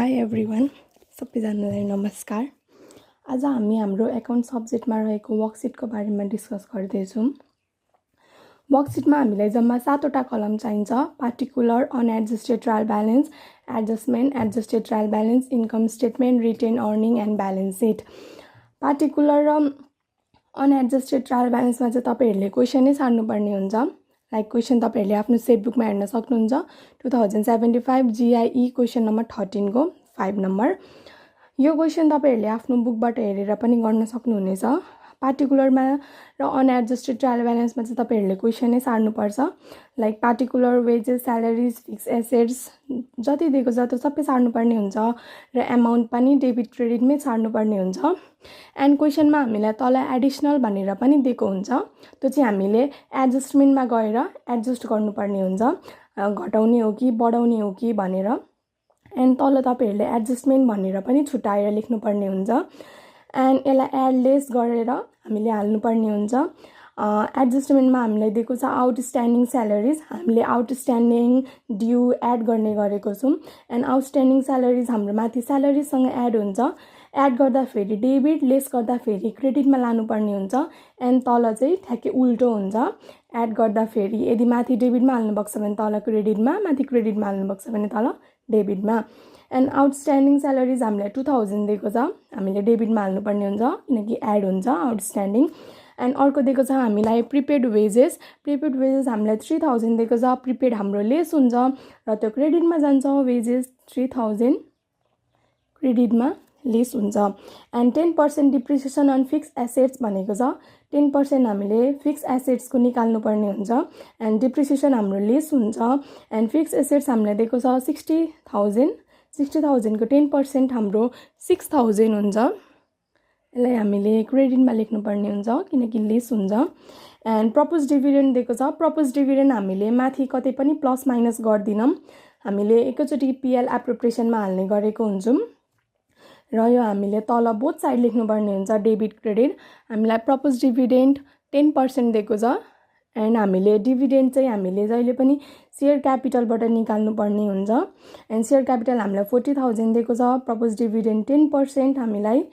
High everyone, सबैजनालाई नमस्कार। आज हामी हाम्रो एकाउन्ट सब्जेक्टमा रहेको वर्कसिटको बारेमा डिस्कस गर्दैछौँ। वर्कसिटमा हामीलाई जम्मा 7वटा कलम चाहिन्छ। Particular, unadjusted trial balance, adjustment, adjusted trial balance, income statement, retain earning and balance sheet. Particular र अनएडजस्टेड ट्रायल ब्यालेन्समा चाहिँ तपाईहरूले क्वेसनै सार्नुपर्ने हुन्छ। लाइक क्वेसन तपाईहरूले आफ्नो सेट बुकमा हेर्न सक्नुहुन्छ। 2075 GIE क्वेसन नम्बर 13 को 5 नम्बर। यो क्वेसन तपाईहरूले आफ्नो बुकबाट हेरेर पनि गर्न सक्नुहुनेछ। पार्टिकुलरमा र अनएडजस्टेड ट्रायल ब्यालेन्समा चाहिँ तपाईहरूले क्वेसनै सार्नुपर्छ। Like particular wages, salaries, fix assets जति दिएको छ त्यो सबै सार्नुपर्ने हुन्छ र एमाउन्ट पनि डेबिट क्रेडिटमै सार्नुपर्ने हुन्छ। एन्ड क्वेसनमा हामीलाई तल एडिसनल भनेर पनि दिएको हुन्छ। त्यो चाहिँ हामीले एडजस्टमेन्टमा गएर एडजस्ट गर्नुपर्ने हुन्छ, घटाउने हो कि बढाउने हो कि भनेर। एन्ड तल तपाईहरूले एडजस्टमेन्ट भनेर पनि छुट्याएर लेख्नुपर्ने हुन्छ। एन्ड यसलाई एडलेस गरेर हामीले हाल्नुपर्ने हुन्छ। एडजस्टमेन्टमा हामीलाई दिएको छ आउटस्ट्यान्डिङ स्यालेरिज, हामीले आउटस्ट्यान्डिङ ड्यू एड गर्ने गरेको छौँ। एन्ड आउटस्ट्यान्डिङ स्यालेरिज हाम्रो माथि स्यालेरिजसँग एड हुन्छ। एड गर्दाखेरि डेबिट, लेस गर्दाखेरि क्रेडिटमा लानुपर्ने हुन्छ। एन्ड तल चाहिँ ठ्याक्कै उल्टो हुन्छ। एड गर्दाखेरि यदि माथि डेबिटमा हाल्नुभएको छ भने तल क्रेडिटमा, माथि क्रेडिटमा हाल्नुभएको छ भने तल डेबिटमा। एन्ड आउटस्ट्यान्डिङ स्यालेरिज हामीलाई 2000 दिएको छ, हामीले डेबिटमा हाल्नुपर्ने हुन्छ किनकि एड हुन्छ आउटस्ट्यान्डिङ। एन्ड अर्को दिएको छ हामीलाई प्रिपेड वेजेस। प्रिपेड वेजेस हामीलाई 3000 दिएको छ। प्रिपेड हाम्रो लेस हुन्छ र त्यो क्रेडिटमा जान्छ। वेजेस 3000 क्रेडिटमा लेस हुन्छ। And 10% depreciation on fix assets भनेको छ। 10% हामीले फिक्स एसेट्सको निकाल्नुपर्ने हुन्छ। एन्ड डिप्रिसिएसन हाम्रो लेस हुन्छ। एन्ड फिक्स एसेट्स हामीलाई दिएको छ 60,000। 60,000 को 10% हाम्रो 6000 हुन्छ। यसलाई हामीले क्रेडिटमा लेख्नुपर्ने हुन्छ किनकि लेस हुन्छ। एन्ड प्रपोज डिभिडेन्ड दिएको छ। प्रपोज डिभिडेन्ड हामीले माथि कतै पनि प्लस माइनस गर्दिनौँ, हामीले एकैचोटि पिएल एप्रोप्रिएसनमा हाल्ने गरेको हुन्छौँ र यो हामीले तल बोथ साइड लेख्नुपर्ने हुन्छ, डेबिट क्रेडिट। हामीलाई प्रपोज डिभिडेन्ड 10% दिएको छ। एन्ड हामीले डिभिडेन्ड चाहिँ हामीले जहिले पनि सेयर क्यापिटलबाट निकाल्नुपर्ने हुन्छ। एन्ड सेयर क्यापिटल हामीलाई 40,000 दिएको छ। प्रपोज डिभिडेन्ड 10% हामीलाई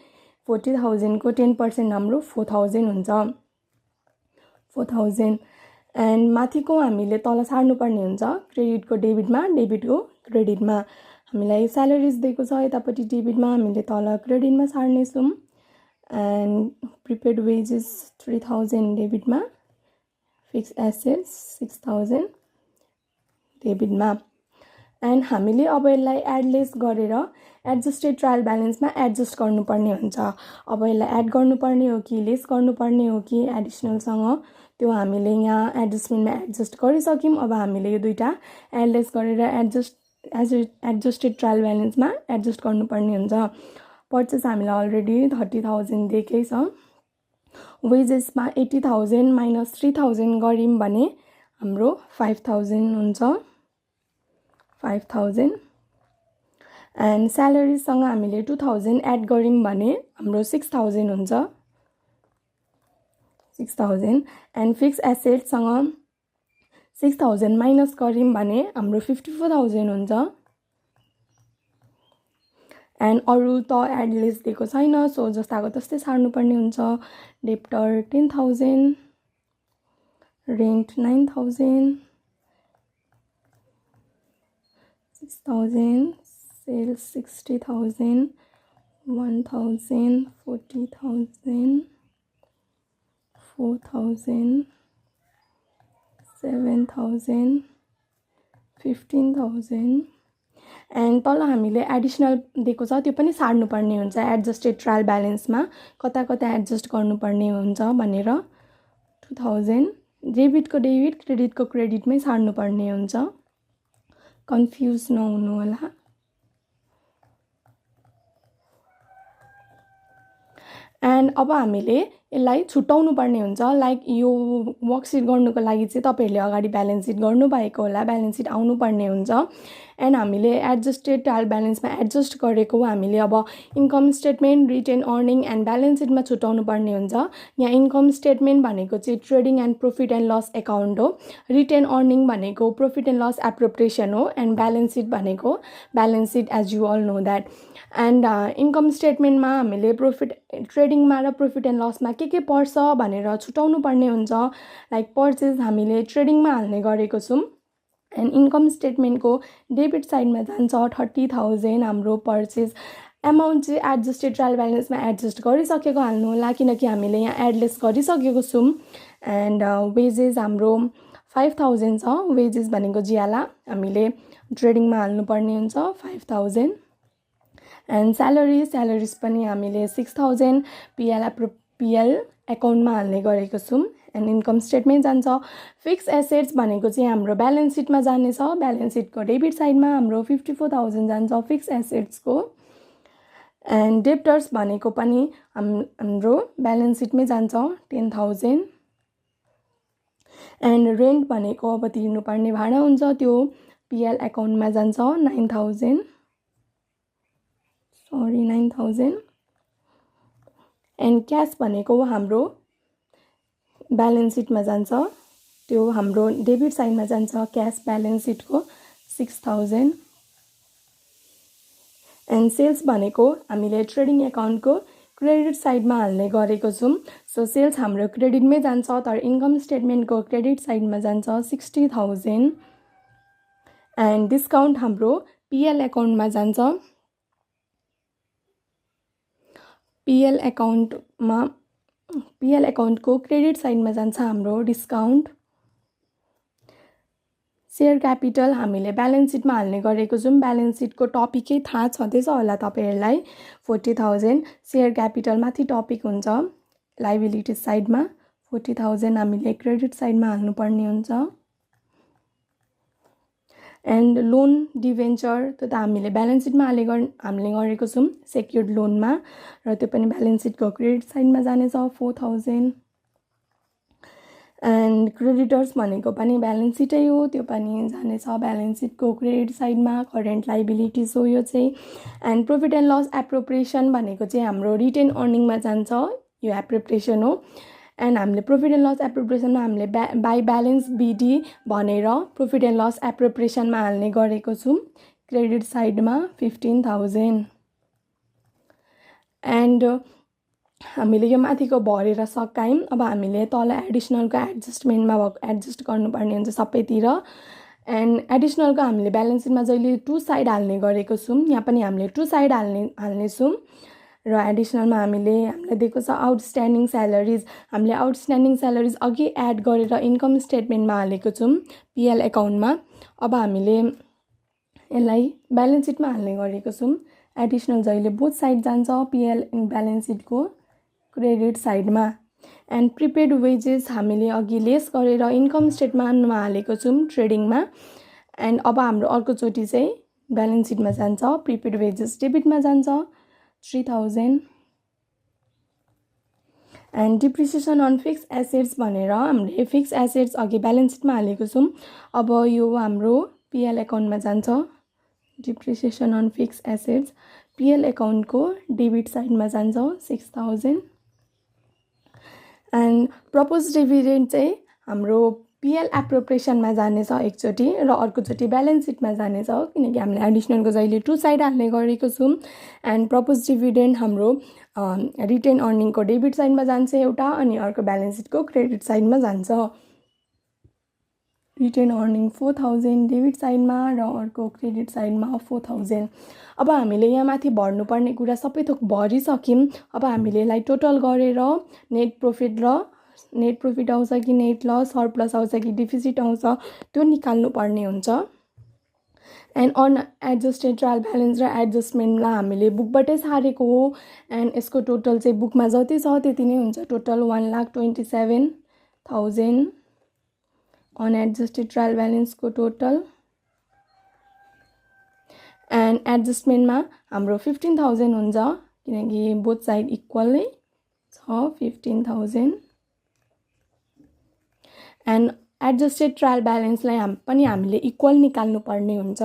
40,000 को 10% हाम्रो 4,000 हुन्छ। 4,000। एन्ड माथिको हामीले तल सार्नुपर्ने हुन्छ, क्रेडिटको डेबिटमा, डेबिटको क्रेडिटमा। हामीलाई स्यालेरिज दिएको छ यतापट्टि डेबिटमा, हामीले तल क्रेडिटमा सार्नेछौँ। एन्ड प्रिपेड वेजेस 3000 डेबिटमा, फिक्स एसेट्स 6000 डेबिटमा। एन्ड हामीले अब यसलाई एडलेस गरेर एडजस्टेड ट्रायल ब्यालेन्समा एडजस्ट गर्नुपर्ने हुन्छ। अब यसलाई एड गर्नुपर्ने हो कि लेस गर्नुपर्ने हो कि एडिसनलसँग, त्यो हामीले यहाँ एडजस्टमेन्टमा एडजस्ट गरिसक्यौँ। अब हामीले यो दुईवटा एडलेस गरेर एडजस्टेड ट्रायल ब्यालेन्समा एडजस्ट गर्नुपर्ने हुन्छ। पर्चेस हामीलाई अलरेडी 30,000 दिएकै छ। वेजेसमा 80,000 माइनस 3000 गऱ्यौँ भने हाम्रो 5,000 हुन्छ। 5,000। एन्ड स्यालेरिजसँग हामीले 2000 एड गऱ्यौँ भने हाम्रो 6,000 हुन्छ। 6,000। एन्ड फिक्स एसेटसँग 6,000 माइनस गऱ्यौँ भने हाम्रो 54,000 हुन्छ। एन्ड अरू त एडलेस दिएको छैन, सो जस्ताको त्यस्तै सार्नुपर्ने हुन्छ। Debtor 10,000, rent 9,000, 6,000, sales 60,000, 1,000, 40,000, 4,000, 7,000, 15,000। एन्ड तल हामीले एडिसनल दिएको छ, त्यो पनि सार्नुपर्ने हुन्छ एडजस्टेड ट्रायल ब्यालेन्समा, कता कता एडजस्ट गर्नुपर्ने हुन्छ भनेर। 2000 डेबिटको डेबिट, क्रेडिटको क्रेडिटमै सार्नुपर्ने हुन्छ, कन्फ्युज नहुनु होला। एन्ड अब हामीले यसलाई छुट्याउनु पर्ने हुन्छ। लाइक यो वर्कसिट गर्नुको लागि चाहिँ तपाईहरुले अगाडि ब्यालेन्स सिट गर्नुभएको होला, ब्यालेन्स सिट आउनु पर्ने हुन्छ। एन्ड हामीले एडजस्टेड ट्रायल ब्यालेन्समा एडजस्ट गरेको हामीले अब income statement, retain earning and balance सिटमा छुट्याउनु पर्ने हुन्छ। यहाँ इन्कम स्टेटमेन्ट भनेको चाहिँ trading and profit and loss account हो, रिटेन अर्निङ भनेको प्रॉफिट एन्ड लस एप्रोप्रिएसन हो, एन्ड ब्यालेन्स सिट भनेको balance sheet as you all know that. And income स्टेटमेन्टमा हामीले ट्रेडिङमा र प्रॉफिट एन्ड लसमा के पर्छ भनेर छुट्याउनु पर्ने हुन्छ। लाइक पर्चेज हामीले ट्रेडिङमा हाल्ने गरेको छौँ एन्ड इन्कम स्टेटमेन्टको डेबिट साइडमा जान्छ 30,000 हाम्रो पर्चेज। एमाउन्ट चाहिँ एडजस्टेड ट्रायल ब्यालेन्समा एडजस्ट गरिसकेको हाल्नु होला किनकि हामीले यहाँ एडलेस गरिसकेको छौँ। एन्ड वेजेस हाम्रो 5,000 छ, वेजेस भनेको ज्याला हामीले ट्रेडिङमा हाल्नुपर्ने हुन्छ 5,000। एन्ड स्यालेरिज पनि हामीले 6,000 पिएल एकाउन्टमा हाल्ने गरेको छौँ। एन्ड इन्कम स्टेटमेन्ट जान्छ। फिक्स एसेट्स भनेको चाहिँ हाम्रो ब्यालेन्स सिटमा जानेछ, ब्यालेन्स सिटको डेबिट साइडमा हाम्रो 54,000 जान्छ फिक्स एसेट्सको। एन्ड डेप्टर्स भनेको पनि हाम्रो ब्यालेन्स सिटमै जान्छ 10,000। एन्ड रेन्ट भनेको अब तिर्नुपर्ने भाडा हुन्छ त्यो पिएल एकाउन्टमा जान्छ 9,000। एन्ड क्यास भनेको हाम्रो ब्यालेन्स सिटमा जान्छ, त्यो हाम्रो डेबिट साइडमा जान्छ क्यास ब्यालेन्स सिटको 6,000। एन्ड सेल्स भनेको हामीले ट्रेडिङ एकाउन्टको क्रेडिट साइडमा हाल्ने गरेको छौँ। सो सेल्स हाम्रो क्रेडिटमै जान्छ तर इन्कम स्टेटमेन्टको क्रेडिट साइडमा जान्छ 60,000। एन्ड डिस्काउन्ट हाम्रो पिएल एकाउन्टमा जान्छ, पिएल एकाउन्टको क्रेडिट साइडमा जान्छ हाम्रो डिस्काउन्ट। सेयर क्यापिटल हामीले ब्यालेन्स सिटमा हाल्ने गरेको छौँ, ब्यालेन्स सिटको टपिकै थाहा छँदैछ होला तपाईहरुलाई 40,000। सेयर क्यापिटल माथि टपिक हुन्छ लाइबिलिटी साइडमा 40,000 हामीले क्रेडिट साइडमा हाल्नुपर्ने हुन्छ। एन्ड लोन डिभेन्चर त्यो त हामीले ब्यालेन्स सिटमा हाल्ने गरेको छौँ सेक्युर्ड लोनमा र त्यो पनि ब्यालेन्स सिटको क्रेडिट साइडमा जानेछ 4,000। एन्ड क्रेडिटर्स भनेको पनि ब्यालेन्स सिटै हो, त्यो पनि जानेछ ब्यालेन्स सिटको क्रेडिट साइडमा, करेन्ट लाइबिलिटिज हो यो चाहिँ। And profit and loss appropriation भनेको चाहिँ हाम्रो रिटेन अर्निङमा जान्छ, यो एप्रोप्रिएसन हो। एन्ड हामीले प्रॉफिट एन्ड लस एप्रोप्रिएसनमा हामीले बाई ब्यालेन्स बिडी भनेर प्रॉफिट एन्ड लस एप्रोप्रिएसनमा हाल्ने गरेको छौँ क्रेडिट साइडमा 15,000। एन्ड हामीले यो माथिको भरेर सकायौँ, अब हामीले तल एडिसनलको एडजस्टमेन्टमा एडजस्ट गर्नुपर्ने हुन्छ सबैतिर। एन्ड एडिसनलको हामीले ब्यालेन्स सिटमा जहिले 2 साइड हाल्ने गरेको छौँ, यहाँ पनि हामीले 2 साइड हाल्नेछौँ। र एडिसनलमा हामीलाई दिएको छ आउटस्ट्यान्डिङ स्यालेरिज, हामीले आउटस्ट्यान्डिङ स्यालेरिज अघि एड गरेर इन्कम स्टेटमेन्टमा हालेको छौँ पिएल एकाउन्टमा। अब हामीले यसलाई ब्यालेन्स सिटमा हाल्ने गरेको छौँ। एडिसनल जहिले बोथ साइड जान्छ पिएल ब्यालेन्स सिटको क्रेडिट साइडमा। एन्ड प्रिपेड वेजेस हामीले अघि लेस गरेर इन्कम स्टेटमेन्टमा हालेको छौँ ट्रेडिङमा। एन्ड अब हाम्रो अर्कोचोटि चाहिँ ब्यालेन्स सिटमा जान्छ, प्रिपेड वेजेस डेबिटमा जान्छ 3,000। And depreciation on fix assets भनेर हामीले फिक्स एसेट्स अघि ब्यालेन्स सिटमा हालेको छौँ, अब यो हाम्रो पिएल एकाउन्टमा जान्छ। Depreciation on fix assets PL एकाउन्टको डेबिट साइडमा जान्छ 6,000। एन्ड प्रपोज डिभिडेन्ड चाहिँ हाम्रो पिएल एप्रोप्रिएसनमा जानेछ एकचोटि र अर्कोचोटि ब्यालेन्स सिटमा जानेछ किनकि हामीले एडिसनलको जहिले 2 साइड हाल्ने गरेको छौँ। एन्ड प्रपोज डिभिडेन्ड हाम्रो रिटेन अर्निङको डेबिट साइडमा जान्छ एउटा अनि अर्को ब्यालेन्स सिटको क्रेडिट साइडमा जान्छ। रिटेन अर्निङ 4,000 डेबिट साइडमा र अर्को क्रेडिट साइडमा 4,000। अब हामीले यहाँ माथि भर्नुपर्ने कुरा सबै थोक भरिसक्यौँ। अब हामीले यसलाई टोटल गरेर नेट प्रॉफिट आउँछ कि नेट लस, सरप्लस आउँछ कि डिफिसिट आउँछ त्यो निकाल्नु पर्ने हुन्छ। एन्ड अनएडजस्टेड ट्रायल ब्यालेन्स र एडजस्टमेन्टलाई हामीले बुकबाटै सारेको हो। एन्ड यसको टोटल चाहिँ बुकमा जति छ त्यति नै हुन्छ, टोटल 1,27,000 अनएडजस्टेड ट्रायल ब्यालेन्सको टोटल। एन्ड एडजस्टमेन्टमा हाम्रो 15,000 हुन्छ किनकि बोथ साइड इक्वल नै छ। छ 15,000 एन्ड एडजस्टेड ट्रायल ब्यालेन्सलाई हामीले इक्वल निकाल्नु पर्ने हुन्छ।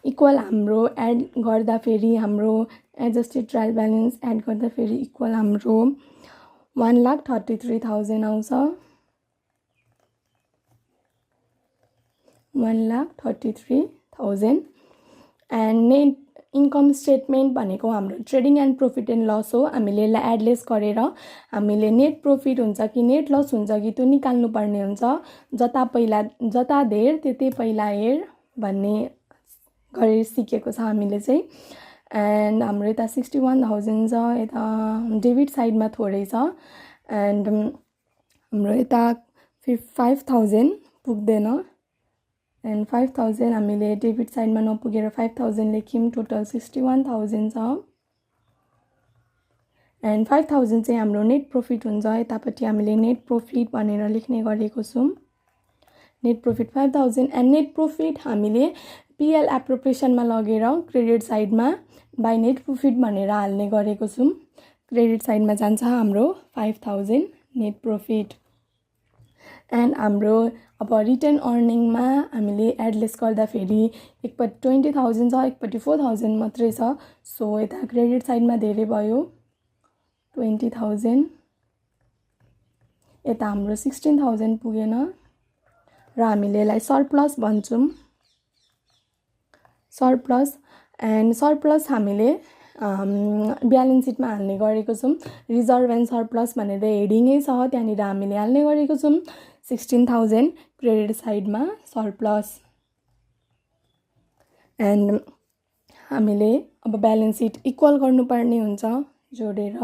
इक्वल हाम्रो एड गर्दाखेरि हाम्रो एडजस्टेड ट्रायल ब्यालेन्स एड गर्दाखेरि इक्वल हाम्रो 1,33,000 आउँछ। 1,33,000 एन्ड नेट इन्कम स्टेटमेन्ट भनेको हाम्रो trading and profit and loss हो। हामीले यसलाई एडलेस गरेर हामीले नेट प्रॉफिट हुन्छ कि नेट लस हुन्छ कि त्यो निकाल्नु पर्ने हुन्छ। जता धेर त्यतै पहिला हेर भन्ने गरी सिकेको छ हामीले चाहिँ। एन्ड हाम्रो यता 61,000 छ, यता डेबिट साइडमा थोरै छ एन्ड हाम्रो यता 5,000 पुग्दैन एन्ड 5,000 हामीले डेबिट साइडमा नपुगेर 5,000 लेख्यौँ। टोटल 61,000 छ एन्ड 5,000 चाहिँ हाम्रो नेट प्रॉफिट हुन्छ। यतापट्टि हामीले नेट प्रॉफिट भनेर लेख्ने गरेको छौँ। Net profit 5,000 and net profit हामीले पिएल एप्रोप्रिएसनमा लगेर क्रेडिट साइडमा बाई नेट प्रॉफिट भनेर हाल्ने गरेको छौँ। क्रेडिट साइडमा जान्छ हाम्रो 5,000 नेट प्रॉफिट एन्ड हाम्रो अब रिटर्न अर्निङमा हामीले एडलेस गर्दाखेरि एकपट्टि 20,000 छ, एकपट्टि 4,000 मात्रै छ। सो यता क्रेडिट साइडमा धेरै भयो 20,000, यता हाम्रो 16,000 पुगेन र हामीले यसलाई सरप्लस भन्छौँ। सरप्लस एन्ड सरप्लस हामीले ब्यालेन्स सिटमा हाल्ने गरेको छौँ। रिजर्भ एन्ड सरप्लस भनेर हेडिङै छ, त्यहाँनिर हामीले हाल्ने गरेको छौँ 16,000 क्रेडिट साइडमा सरप्लस। एन्ड हामीले अब ब्यालेन्स सिट इक्वल गर्नुपर्ने हुन्छ, जोडेर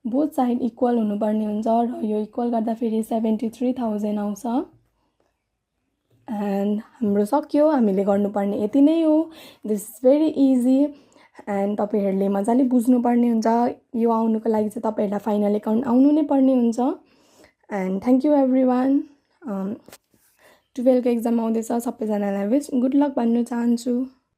बोथ साइड इक्वल हुनुपर्ने हुन्छ र यो इक्वल गर्दाखेरि 73,000 आउँछ। एन्ड हाम्रो सक्यो, हामीले गर्नुपर्ने यति नै हो। This is very easy and तपाईहरूले मजाले बुझ्नुपर्ने हुन्छ। यो आउनुको लागि चाहिँ तपाईहरूलाई फाइनल एकाउन्ट आउनु नै पर्ने हुन्छ। And thank you everyone. 12को एक्जाम आउँदैछ, सबैजनालाई गुड लक भन्न चाहन्छु।